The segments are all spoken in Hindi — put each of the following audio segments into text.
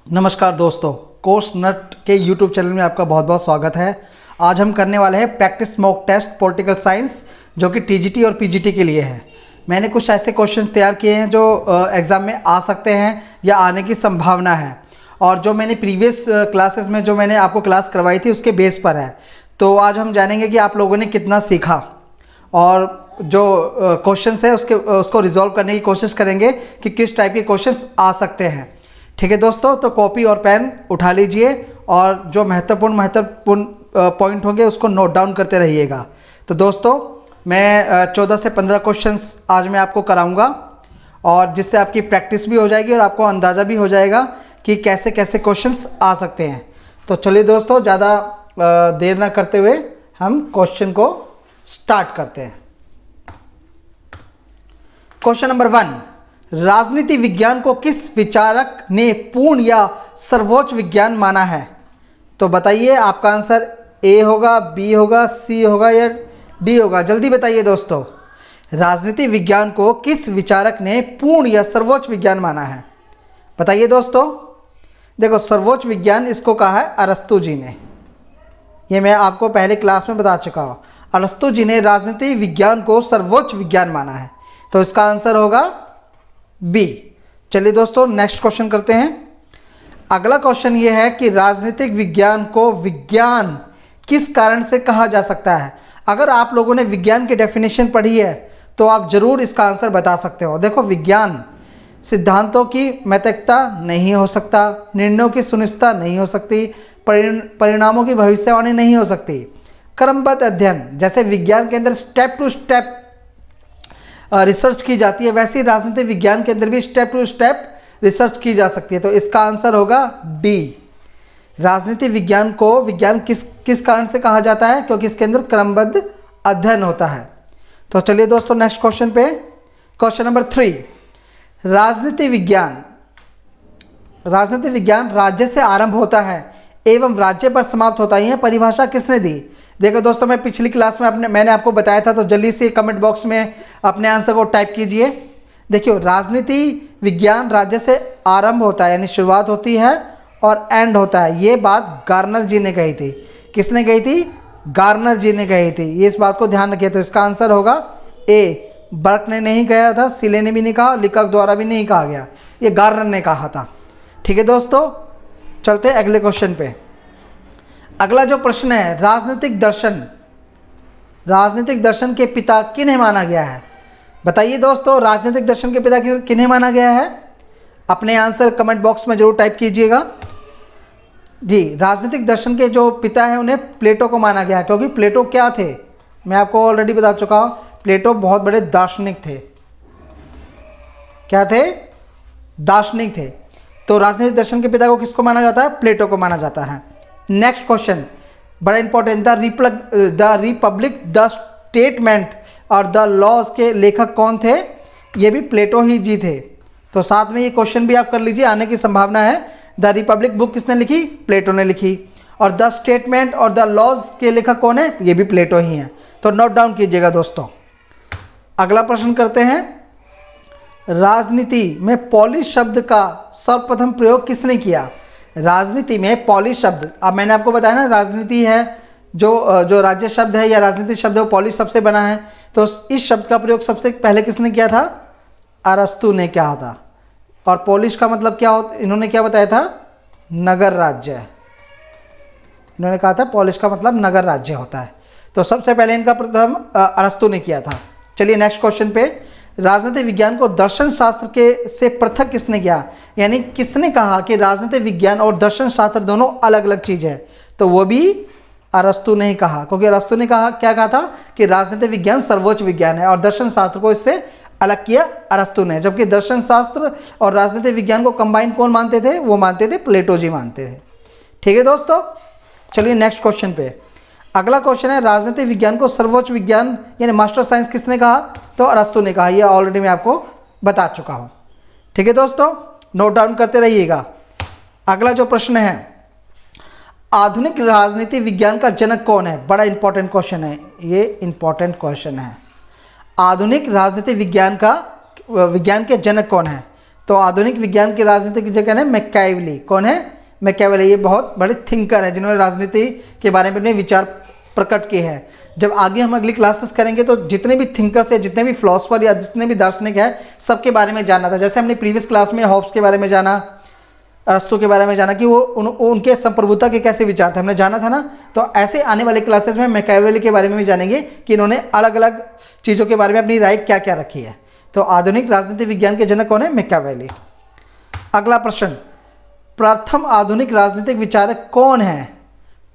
नमस्कार दोस्तों, कोर्स नट के यूट्यूब चैनल में आपका बहुत बहुत स्वागत है। आज हम करने वाले हैं practice mock test political science, जो कि टीजीटी और पीजीटी के लिए है। मैंने कुछ ऐसे क्वेश्चन तैयार किए हैं जो एग्ज़ाम में आ सकते हैं या आने की संभावना है, और जो मैंने प्रीवियस क्लासेस में जो मैंने आपको क्लास करवाई थी उसके बेस पर है। तो आज हम जानेंगे कि आप लोगों ने कितना सीखा, और जो क्वेश्चंस है उसको रिजॉल्व करने की कोशिश करेंगे कि किस टाइप के क्वेश्चंस आ सकते हैं। ठीक है दोस्तों, तो कॉपी और पेन उठा लीजिए और जो महत्वपूर्ण पॉइंट होंगे उसको नोट डाउन करते रहिएगा। तो दोस्तों, मैं 14 से 15 क्वेश्चंस आज मैं आपको कराऊंगा, और जिससे आपकी प्रैक्टिस भी हो जाएगी और आपको अंदाज़ा भी हो जाएगा कि कैसे कैसे क्वेश्चंस आ सकते हैं। तो चलिए दोस्तों, ज़्यादा देर ना करते हुए हम क्वेश्चन को स्टार्ट करते हैं। क्वेश्चन नंबर 1, राजनीति विज्ञान को किस विचारक ने पूर्ण या सर्वोच्च विज्ञान माना है? तो बताइए, आपका आंसर ए होगा, बी होगा, सी होगा या डी होगा? जल्दी बताइए दोस्तों, राजनीति विज्ञान को किस विचारक ने पूर्ण या सर्वोच्च विज्ञान माना है? बताइए दोस्तों। देखो, सर्वोच्च विज्ञान इसको कहा है अरस्तु जी ने। ये मैं आपको पहले क्लास में बता चुका हूँ। अरस्तु जी ने राजनीति विज्ञान को सर्वोच्च विज्ञान माना है, तो इसका आंसर होगा बी। चलिए दोस्तों, नेक्स्ट क्वेश्चन करते हैं। अगला क्वेश्चन ये है कि राजनीतिक विज्ञान को विज्ञान किस कारण से कहा जा सकता है? अगर आप लोगों ने विज्ञान की डेफिनेशन पढ़ी है तो आप जरूर इसका आंसर बता सकते हो। देखो, विज्ञान सिद्धांतों की मैत्रिकता नहीं हो सकता, निर्णयों की सुनिश्चितता नहीं हो सकती, परिणामों की भविष्यवाणी नहीं हो सकती। क्रमबद्ध अध्ययन, जैसे विज्ञान के अंदर स्टेप टू स्टेप रिसर्च की जाती है, वैसे ही राजनीतिक विज्ञान के अंदर भी स्टेप टू स्टेप रिसर्च की जा सकती है। तो इसका आंसर होगा डी। राजनीतिक विज्ञान को विज्ञान किस कारण से कहा जाता है? क्योंकि इसके अंदर क्रमबद्ध अध्ययन होता है। तो चलिए दोस्तों, नेक्स्ट क्वेश्चन पे। क्वेश्चन नंबर 3, राजनीतिक विज्ञान राज्य से आरंभ होता है एवं राज्य पर समाप्त होता है, यह परिभाषा किसने दी? देखो दोस्तों, मैं पिछली क्लास में मैंने आपको बताया था, तो जल्दी से कमेंट बॉक्स में अपने आंसर को टाइप कीजिए। देखियो, राजनीति विज्ञान राज्य से आरंभ होता है, यानी शुरुआत होती है और एंड होता है। ये बात गार्नर जी ने कही थी। किसने कही थी? गार्नर जी ने कही थी। ये इस बात को ध्यान रखिए। तो इसका आंसर होगा ए। बर्क ने नहीं कहा था, सिले ने भी नहीं कहा, लेखक द्वारा भी नहीं कहा गया, ये गार्नर ने कहा था। ठीक है दोस्तों, चलते हैं अगले क्वेश्चन पे। अगला जो प्रश्न है, राजनीतिक दर्शन के पिता किन्हें माना गया है? बताइए दोस्तों, राजनीतिक दर्शन के पिता किन्हें माना गया है? अपने आंसर कमेंट बॉक्स में जरूर टाइप कीजिएगा जी। राजनीतिक दर्शन के जो पिता हैं उन्हें प्लेटो को माना गया है, क्योंकि प्लेटो क्या थे? मैं आपको ऑलरेडी बता चुका हूँ, प्लेटो बहुत बड़े दार्शनिक थे। क्या थे? दार्शनिक थे। तो राजनीतिक दर्शन के पिता को किसको माना जाता है? प्लेटो को माना जाता है। नेक्स्ट क्वेश्चन बड़ा important, the Republic, the statement और द लॉज के लेखक कौन थे? ये भी प्लेटो ही जी थे। तो साथ में ये क्वेश्चन भी आप कर लीजिए, आने की संभावना है। द रिपब्लिक बुक किसने लिखी? प्लेटो ने लिखी। और द स्टेटमेंट और द लॉज के लेखक कौन है? ये भी प्लेटो ही हैं। तो नोट डाउन कीजिएगा दोस्तों। अगला प्रश्न करते हैं। राजनीति में पॉलिश शब्द का सर्वप्रथम प्रयोग किसने किया? राजनीति में पॉलिश शब्द, अब मैंने आपको बताया ना, राजनीति है जो राज्य शब्द है या राजनीति शब्द है वो पॉलिश शब्द से बना है। तो इस शब्द का प्रयोग सबसे पहले किसने किया था? अरस्तु ने किया था। और पॉलिश का मतलब क्या होता, इन्होंने क्या बताया था? नगर राज्य। इन्होंने कहा था पॉलिश का मतलब नगर राज्य होता है। तो सबसे पहले इनका प्रथम अरस्तु ने किया था। चलिए नेक्स्ट क्वेश्चन पे। राजनीतिक विज्ञान को दर्शन शास्त्र के से पृथक किसने किया? यानी किसने कहा कि राजनीतिक विज्ञान और दर्शन शास्त्र दोनों अलग अलग चीज़ है? तो वो भी अरस्तु ने ही कहा, क्योंकि अरस्तु ने क्या कहा था कि राजनीतिक विज्ञान सर्वोच्च विज्ञान है, और दर्शन शास्त्र को इससे अलग किया अरस्तु ने। जबकि दर्शन शास्त्र और राजनीतिक विज्ञान को कंबाइन कौन मानते थे? वो मानते थे प्लेटो जी मानते थे। ठीक है दोस्तों, चलिए नेक्स्ट क्वेश्चन पे। अगला क्वेश्चन है, राजनीतिक विज्ञान को सर्वोच्च विज्ञान यानी मास्टर साइंस किसने कहा? तो अरस्तु ने कहा। ये ऑलरेडी मैं आपको बता चुका हूँ। ठीक है दोस्तों, नोट डाउन करते रहिएगा। अगला जो प्रश्न है, आधुनिक राजनीति विज्ञान का जनक कौन है? बड़ा इंपॉर्टेंट क्वेश्चन है, ये इंपॉर्टेंट क्वेश्चन है। आधुनिक राजनीति विज्ञान के जनक कौन है? तो आधुनिक विज्ञान के राजनीति की जगह है मैकियावेली। कौन है? मैकियावेली। ये बहुत बड़े थिंकर है जिन्होंने राजनीति के बारे में अपने विचार प्रकट किए हैं। जब आगे हम अगली क्लासेस करेंगे तो जितने भी थिंकर्स है, जितने भी फिलोसफर या जितने भी दार्शनिक हैं, सबके बारे में जानना था। जैसे हमने प्रीवियस क्लास में हॉब्स के बारे में जाना, अरस्तु के बारे में जाना कि वो उनके संप्रभुता के कैसे विचार थे, हमने जाना था ना। तो ऐसे आने वाले क्लासेस में मैकियावेली के बारे में भी जानेंगे कि इन्होंने अलग अलग चीज़ों के बारे में अपनी राय क्या क्या रखी है। तो आधुनिक राजनीति विज्ञान के जनक कौन है? मैकियावेली। अगला प्रश्न, प्रथम आधुनिक राजनीतिक विचारक कौन है?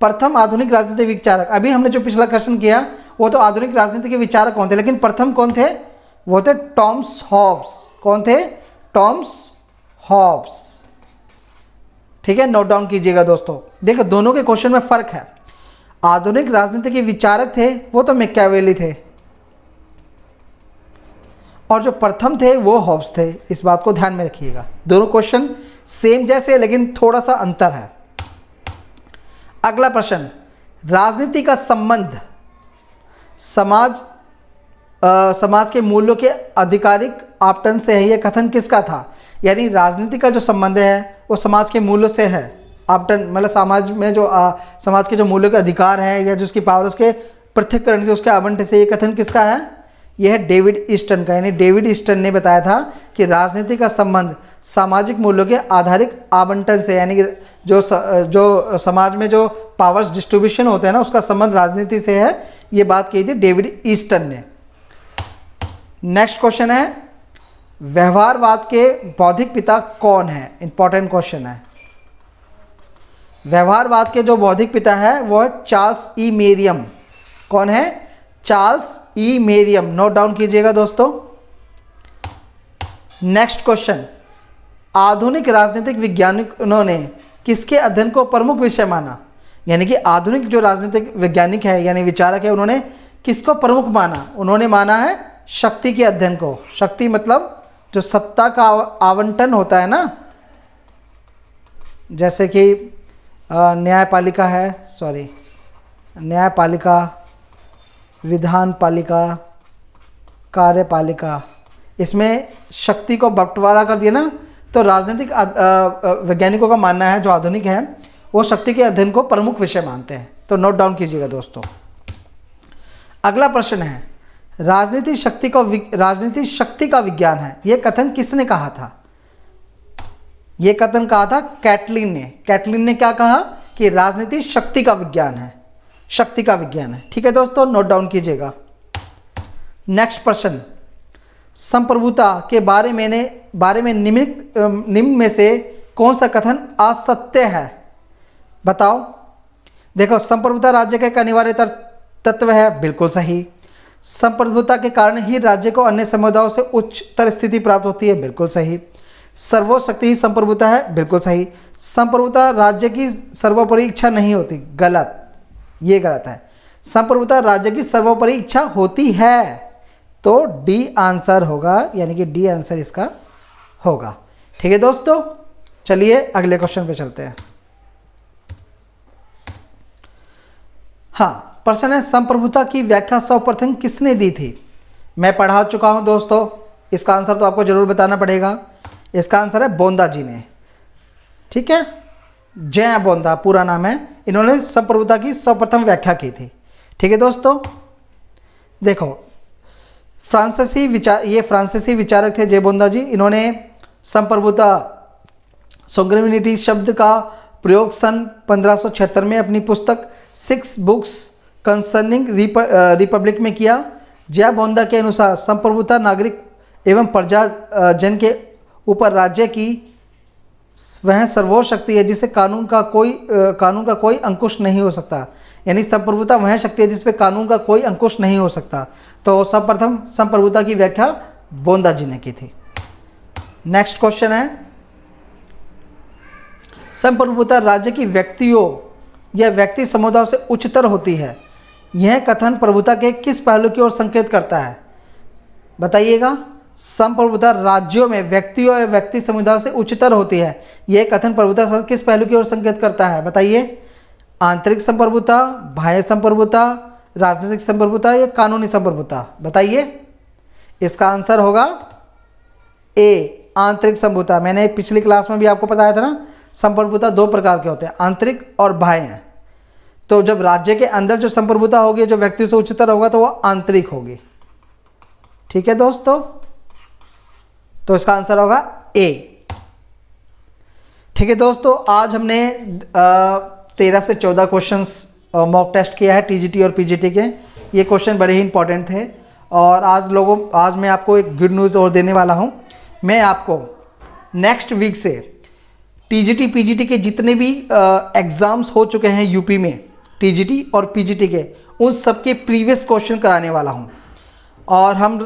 प्रथम आधुनिक राजनीतिक विचारक, अभी हमने जो पिछला क्वेश्चन किया वो तो आधुनिक राजनीति के विचारक कौन थे, लेकिन प्रथम कौन थे? वो थे टॉमस हॉब्स। कौन थे? Thomas Hobbes. ठीक है, नोट डाउन कीजिएगा दोस्तों। देखो दोनों के क्वेश्चन में फर्क है। आधुनिक राजनीति के विचारक थे वो तो मैकियावेली थे, और जो प्रथम थे वो हॉब्स थे। इस बात को ध्यान में रखिएगा। दोनों क्वेश्चन सेम जैसे लेकिन थोड़ा सा अंतर है। अगला प्रश्न, राजनीति का संबंध समाज के मूल्यों के आधिकारिक आवंटन से है, यह कथन किसका था? यानी राजनीति का जो संबंध है वो समाज के मूल्यों से है। आवंटन मतलब समाज में जो समाज के जो मूल्यों के अधिकार हैं या जो उसकी पावर, उसके पृथक्करण से, उसके आवंटन से, ये कथन किसका है? यह है डेविड ईस्टन का। यानी डेविड ईस्टन ने बताया था कि राजनीति का संबंध सामाजिक मूल्यों के आधारित आवंटन से, यानी कि जो समाज में जो पावर्स डिस्ट्रीब्यूशन होते हैं ना, उसका संबंध राजनीति से है। ये बात कही थी डेविड ईस्टन ने। नेक्स्ट क्वेश्चन है, व्यवहारवाद के बौद्धिक पिता कौन है? इंपॉर्टेंट क्वेश्चन है। व्यवहारवाद के जो बौद्धिक पिता है वो है चार्ल्स ई मेरियम। कौन है? Charles E मेरियम। नोट डाउन कीजिएगा दोस्तों। नेक्स्ट क्वेश्चन, आधुनिक राजनीतिक वैज्ञानिकों ने किसके अध्ययन को प्रमुख विषय माना? यानी कि आधुनिक जो राजनीतिक वैज्ञानिक है यानी विचारक है, उन्होंने किसको प्रमुख माना? उन्होंने माना है शक्ति के अध्ययन को। शक्ति मतलब जो सत्ता का आवंटन होता है ना, जैसे कि न्यायपालिका है, न्यायपालिका, विधानपालिका, कार्यपालिका, इसमें शक्ति को बंटवारा कर दिया ना। तो राजनीतिक वैज्ञानिकों का मानना है, जो आधुनिक है, वो शक्ति के अध्ययन को प्रमुख विषय मानते हैं। तो नोट डाउन कीजिएगा दोस्तों। अगला प्रश्न है, राजनीति शक्ति का विज्ञान है, यह कथन किसने कहा था? यह कथन कहा था कैटलिन ने। कैटलिन ने क्या कहा? कि राजनीति शक्ति का विज्ञान है, शक्ति का विज्ञान है। ठीक है दोस्तों, नोट डाउन कीजिएगा। नेक्स्ट प्रश्न, संप्रभुता के बारे में निम्न में से कौन सा कथन असत्य है? बताओ। देखो, संप्रभुता राज्य का एक अनिवार्य तत्व है, बिल्कुल सही। संप्रभुता के कारण ही राज्य को अन्य समुदायों से उच्चतर स्थिति प्राप्त होती है, बिल्कुल सही। सर्वोच्च शक्ति ही संप्रभुता है, बिल्कुल सही। संप्रभुता राज्य की सर्वोपरि इच्छा नहीं होती, गलत, ये गलत है। संप्रभुता राज्य की सर्वोपरि इच्छा होती है, तो डी आंसर होगा, यानी कि डी आंसर इसका होगा। ठीक है दोस्तों, चलिए अगले क्वेश्चन पे चलते हैं। हाँ, प्रश्न है, संप्रभुता की व्याख्या सर्वप्रथम किसने दी थी? मैं पढ़ा चुका हूं दोस्तों, इसका आंसर तो आपको जरूर बताना पड़ेगा। इसका आंसर है बोंदा जी ने। ठीक है, जय बोंदा पूरा नाम है। इन्होंने संप्रभुता की सर्वप्रथम व्याख्या की थी। ठीक है दोस्तों, देखो फ्रांसीसी विचारक थे जय बोंदा जी। इन्होंने संप्रभुता सोग्रेनिटी शब्द का प्रयोग सन 1576 में अपनी पुस्तक 6 बुक्स कंसर्निंग रिपब्लिक में किया। जय बोंदा के अनुसार संप्रभुता नागरिक एवं प्रजा जन के ऊपर राज्य की वह सर्वोच्च शक्ति है जिसे कानून का कोई अंकुश नहीं हो सकता। यानी संप्रभुता वह शक्ति है जिस पे कानून का कोई अंकुश नहीं हो सकता। तो सर्वप्रथम संप्रभुता की व्याख्या बोंदा जी ने की थी। नेक्स्ट क्वेश्चन है, संप्रभुता राज्य की व्यक्तियों या व्यक्ति समुदायों से उच्चतर होती है, यह कथन प्रभुता के किस पहलू की ओर संकेत करता है? बताइएगा। संप्रभुता राज्यों में व्यक्तियों या व्यक्ति समुदायों से उच्चतर होती है, यह कथन प्रभुता किस पहलू की ओर संकेत करता है? बताइए। आंतरिक संप्रभुता, बाह्य संप्रभुता, राजनीतिक संप्रभुता या कानूनी संप्रभुता? बताइए। इसका आंसर होगा ए, आंतरिक संप्रभुता। मैंने पिछली क्लास में भी आपको बताया था ना, संप्रभुता दो प्रकार के होते हैं, आंतरिक और बाह्य। तो जब राज्य के अंदर जो संप्रभुता होगी, जो व्यक्ति से उच्चतर होगा, तो वो आंतरिक होगी। ठीक है दोस्तों, तो इसका आंसर होगा ए। ठीक है दोस्तों, आज हमने 13 से 14 क्वेश्चंस मॉक टेस्ट किया है टीजीटी और पीजीटी के। ये क्वेश्चन बड़े ही इंपॉर्टेंट थे और आज मैं आपको एक गुड न्यूज़ और देने वाला हूँ। मैं आपको नेक्स्ट वीक से टीजीटी पीजीटी के जितने भी एग्ज़ाम्स हो चुके हैं यूपी में, टीजीटी और पीजीटी के, उन सब के प्रीवियस क्वेश्चन कराने वाला हूँ। और हम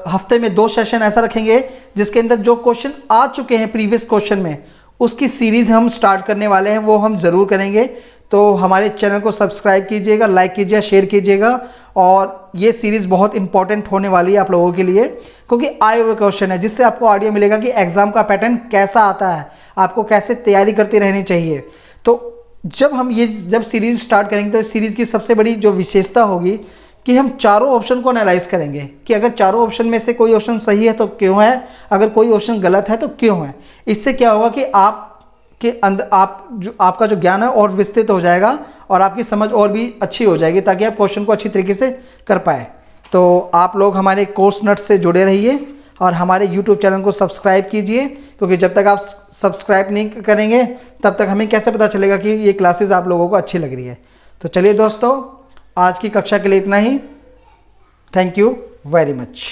हफ्ते में 2 सेशन ऐसा रखेंगे जिसके अंदर जो क्वेश्चन आ चुके हैं प्रीवियस क्वेश्चन में, उसकी सीरीज़ हम स्टार्ट करने वाले हैं, वो हम ज़रूर करेंगे। तो हमारे चैनल को सब्सक्राइब कीजिएगा, लाइक कीजिएगा, शेयर कीजिएगा। और ये सीरीज़ बहुत इंपॉर्टेंट होने वाली है आप लोगों के लिए, क्योंकि आए हुए क्वेश्चन है, जिससे आपको आइडिया मिलेगा कि एग्ज़ाम का पैटर्न कैसा आता है, आपको कैसे तैयारी करती रहनी चाहिए। तो जब सीरीज़ स्टार्ट करेंगे, तो इस सीरीज़ की सबसे बड़ी जो विशेषता होगी कि हम चारों ऑप्शन को एनालाइज करेंगे कि अगर चारों ऑप्शन में से कोई ऑप्शन सही है तो क्यों है, अगर कोई ऑप्शन गलत है तो क्यों है। इससे क्या होगा कि आपके अंदर आपका जो ज्ञान है और विस्तृत हो जाएगा और आपकी समझ और भी अच्छी हो जाएगी, ताकि आप क्वेश्चन को अच्छी तरीके से कर पाए। तो आप लोग हमारे कोर्स नट्स से जुड़े रहिए और हमारे यूट्यूब चैनल को सब्सक्राइब कीजिए, क्योंकि जब तक आप सब्सक्राइब नहीं करेंगे तब तक हमें कैसे पता चलेगा कि ये क्लासेस आप लोगों को अच्छी लग रही है। तो चलिए दोस्तों, आज की कक्षा के लिए इतना ही। Thank you very much.